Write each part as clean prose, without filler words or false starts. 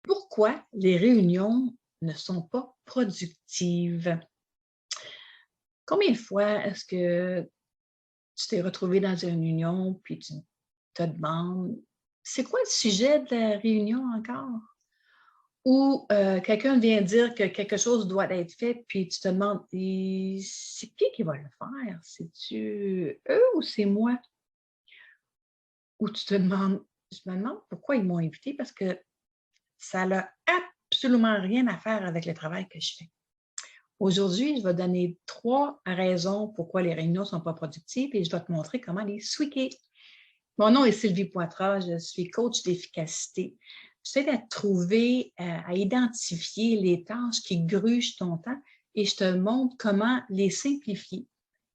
Pourquoi les réunions ne sont pas productives? Combien de fois est-ce que tu t'es retrouvé dans une réunion puis tu te demandes: «C'est quoi le sujet de la réunion encore?» Ou quelqu'un vient dire que quelque chose doit être fait puis tu te demandes: «Et c'est qui va le faire? C'est-tu eux ou c'est moi?» Ou tu te demandes: «Je me demande pourquoi ils m'ont invité parce que ça n'a absolument rien à faire avec le travail que je fais». Aujourd'hui, je vais donner 3 raisons pourquoi les réunions ne sont pas productives et je vais te montrer comment les tweaker. Mon nom est Sylvie Poitras, je suis coach d'efficacité. J'essaie de trouver, à identifier les tâches qui grugent ton temps et je te montre comment les simplifier.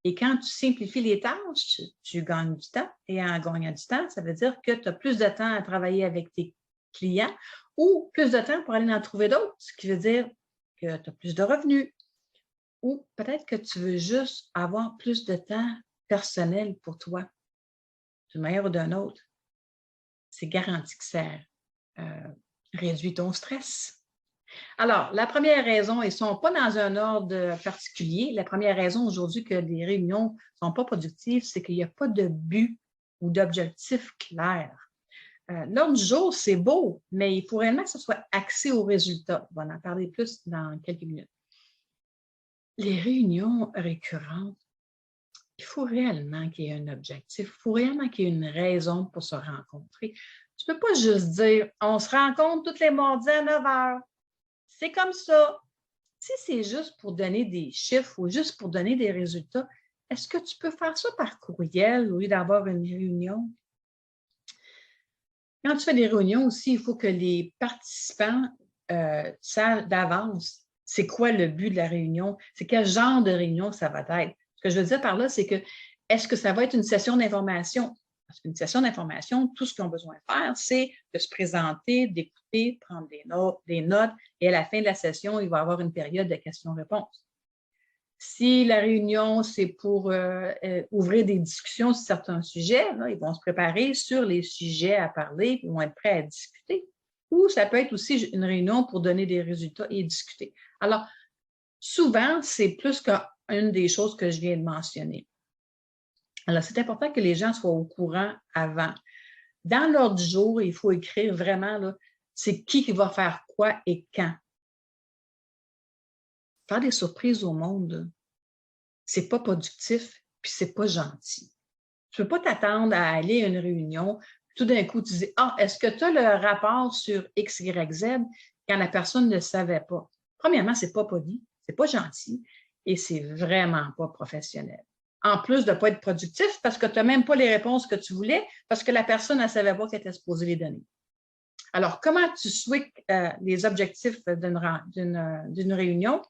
Et quand tu simplifies les tâches, tu gagnes du temps et en gagnant du temps, ça veut dire que tu as plus de temps à travailler avec tes clients ou plus de temps pour aller en trouver d'autres, ce qui veut dire que tu as plus de revenus. Ou peut-être que tu veux juste avoir plus de temps personnel pour toi, d'une manière ou d'une autre. C'est garanti que ça euh, réduit ton stress. Alors, la première raison, ils ne sont pas dans un ordre particulier. La première raison aujourd'hui que les réunions ne sont pas productives, c'est qu'il n'y a pas de but ou d'objectif clair. L'ordre du jour, c'est beau, mais il faut réellement que ce soit axé aux résultats. On va en parler plus dans quelques minutes. Les réunions récurrentes, il faut réellement qu'il y ait un objectif, il faut réellement qu'il y ait une raison pour se rencontrer. Tu ne peux pas juste dire on se rencontre tous les mardis à 9 heures. C'est comme ça. Si c'est juste pour donner des chiffres ou juste pour donner des résultats, est-ce que tu peux faire ça par courriel au lieu d'avoir une réunion? Quand tu fais des réunions aussi, il faut que les participants savent d'avance c'est quoi le but de la réunion, c'est quel genre de réunion ça va être. Ce que je veux dire par là, c'est que est-ce que ça va être une session d'information? Parce qu'une session d'information, tout ce qu'ils ont besoin de faire, c'est de se présenter, d'écouter, prendre des notes, et à la fin de la session, il va y avoir une période de questions-réponses. Si la réunion, c'est pour ouvrir des discussions sur certains sujets, là, ils vont se préparer sur les sujets à parler, ils vont être prêts à discuter. Ou ça peut être aussi une réunion pour donner des résultats et discuter. Alors, souvent, c'est plus qu'une des choses que je viens de mentionner. Alors, c'est important que les gens soient au courant avant. Dans l'ordre du jour, il faut écrire vraiment, là, c'est qui va faire quoi et quand. Faire des surprises au monde, c'est pas productif, puis c'est pas gentil. Tu peux pas t'attendre à aller à une réunion, tout d'un coup, tu dis ah, est-ce que tu as le rapport sur X, Y, Z quand la personne ne le savait pas? Premièrement, c'est pas poli, c'est pas gentil et c'est vraiment pas professionnel. En plus de ne pas être productif parce que tu n'as même pas les réponses que tu voulais, parce que la personne ne savait pas qu'elle était supposée les donner. Alors, comment tu switches les objectifs d'une réunion?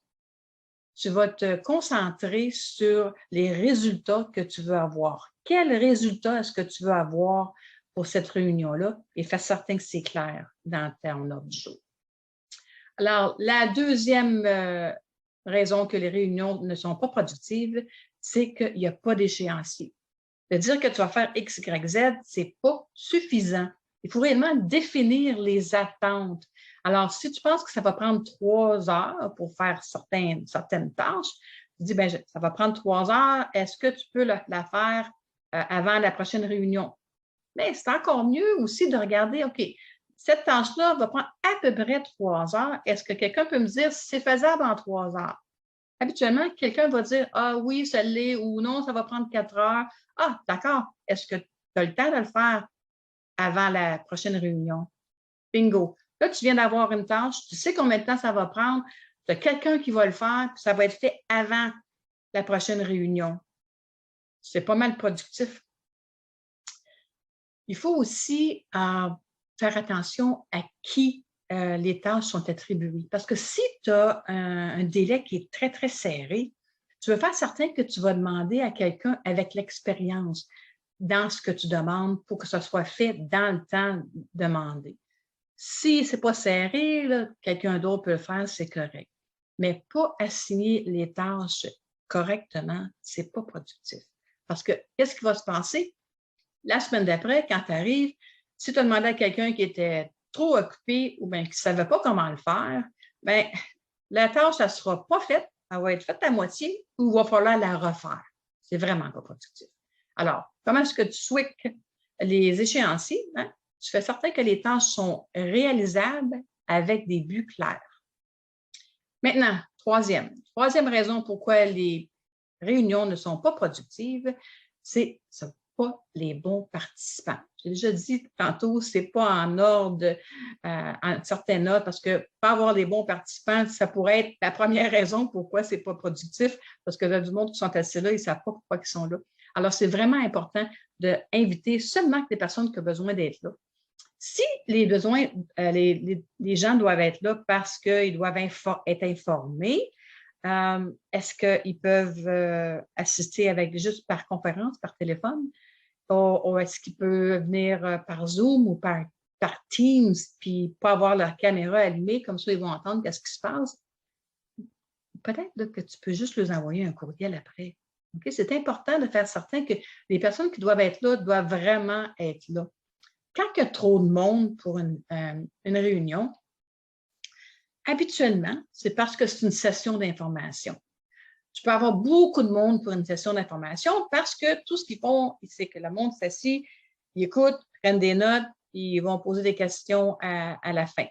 Tu vas te concentrer sur les résultats que tu veux avoir. Quels résultats est-ce que tu veux avoir pour cette réunion-là? Et fais certain que c'est clair dans ton ordre du jour. Alors, la deuxième raison que les réunions ne sont pas productives, c'est qu'il n'y a pas d'échéancier. De dire que tu vas faire X, Y, Z, ce n'est pas suffisant. Il faut réellement définir les attentes. Alors, si tu penses que ça va prendre 3 heures pour faire certaines tâches, tu dis, bien, ça va prendre 3 heures, est-ce que tu peux la faire avant la prochaine réunion? Mais c'est encore mieux aussi de regarder, OK, cette tâche-là va prendre à peu près 3 heures. Est-ce que quelqu'un peut me dire si c'est faisable en 3 heures? Habituellement, quelqu'un va dire ah oui, ça l'est ou non, ça va prendre 4 heures. Ah, d'accord. Est-ce que tu as le temps de le faire avant la prochaine réunion? Bingo. Là, tu viens d'avoir une tâche, tu sais combien de temps ça va prendre, tu as quelqu'un qui va le faire, puis ça va être fait avant la prochaine réunion. C'est pas mal productif. Il faut aussi faire attention à qui les tâches sont attribuées. Parce que si tu as un délai qui est très, très serré, tu veux faire certain que tu vas demander à quelqu'un avec l'expérience dans ce que tu demandes pour que ce soit fait dans le temps demandé. Si ce n'est pas serré, quelqu'un d'autre peut le faire, c'est correct. Mais pas assigner les tâches correctement, ce n'est pas productif. Parce que qu'est-ce qui va se passer? La semaine d'après, quand tu arrives, si tu as demandé à quelqu'un qui était trop occupés ou bien qui ne savaient pas comment le faire, bien, la tâche, elle ne sera pas faite, elle va être faite à moitié ou il va falloir la refaire. C'est vraiment pas productif. Alors, comment est-ce que tu switches les échéanciers? Hein? Tu fais certain que les tâches sont réalisables avec des buts clairs. Maintenant, troisième raison pourquoi les réunions ne sont pas productives, c'est pas les bons participants. J'ai déjà dit tantôt, c'est pas en ordre, en certains ordres, parce que pas avoir les bons participants, ça pourrait être la première raison pourquoi c'est pas productif, parce que là, du monde qui sont assis là, ils savent pas pourquoi ils sont là. Alors, c'est vraiment important d'inviter seulement des personnes qui ont besoin d'être là. Si les besoins, les gens doivent être là parce qu'ils doivent être informés, est-ce qu'ils peuvent assister avec juste par conférence, par téléphone, ou est-ce qu'ils peuvent venir par Zoom ou par Teams, puis pas avoir leur caméra allumée, comme ça ils vont entendre qu'est-ce qui se passe? Peut-être que tu peux juste leur envoyer un courriel après. Okay? C'est important de faire certain que les personnes qui doivent être là doivent vraiment être là. Quand il y a trop de monde pour une réunion, habituellement, c'est parce que c'est une session d'information. Tu peux avoir beaucoup de monde pour une session d'information parce que tout ce qu'ils font, c'est que le monde s'assied, ils écoutent, prennent des notes, ils vont poser des questions à la fin.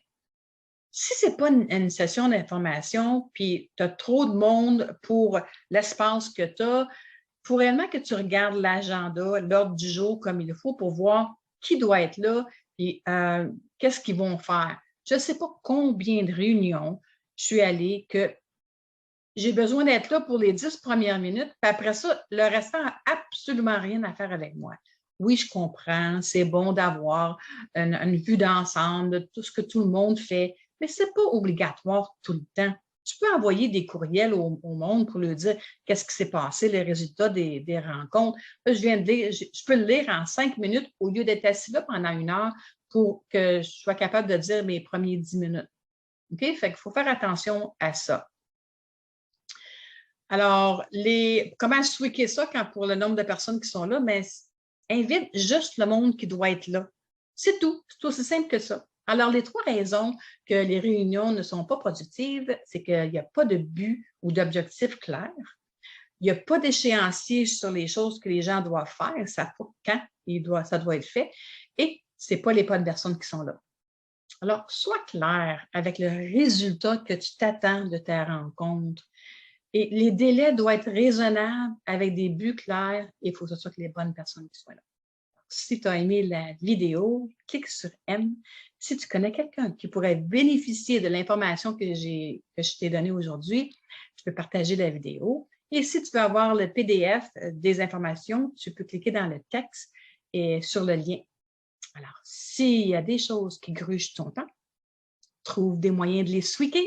Si ce n'est pas une session d'information, puis tu as trop de monde pour l'espace que tu as, il faut réellement que tu regardes l'agenda, l'ordre du jour comme il faut pour voir qui doit être là et qu'est-ce qu'ils vont faire. Je ne sais pas combien de réunions je suis allée que j'ai besoin d'être là pour les 10 premières minutes, puis après ça, le restant n'a absolument rien à faire avec moi. Oui, je comprends, c'est bon d'avoir une vue d'ensemble de tout ce que tout le monde fait, mais ce n'est pas obligatoire tout le temps. Tu peux envoyer des courriels au monde pour leur dire qu'est-ce qui s'est passé, les résultats des rencontres. Là, je viens de lire, je peux le lire en 5 minutes au lieu d'être assis là pendant 1 heure pour que je sois capable de dire mes premiers 10 minutes. OK? Fait qu'il faut faire attention à ça. Alors, comment switcher ça pour le nombre de personnes qui sont là? Mais invite juste le monde qui doit être là. C'est tout. C'est aussi simple que ça. Alors, les 3 raisons que les réunions ne sont pas productives, c'est qu'il n'y a pas de but ou d'objectif clair. Il n'y a pas d'échéancier sur les choses que les gens doivent faire. Ils savent pas quand ça doit être fait. Et ce n'est pas les bonnes personnes qui sont là. Alors, sois clair avec le résultat que tu t'attends de ta rencontre. Et les délais doivent être raisonnables avec des buts clairs et il faut que ce soit les bonnes personnes qui soient là. Si tu as aimé la vidéo, clique sur M. Si tu connais quelqu'un qui pourrait bénéficier de l'information que je t'ai donnée aujourd'hui, tu peux partager la vidéo. Et si tu veux avoir le PDF des informations, tu peux cliquer dans le texte et sur le lien. Alors, s'il y a des choses qui grugent ton temps, trouve des moyens de les tweaker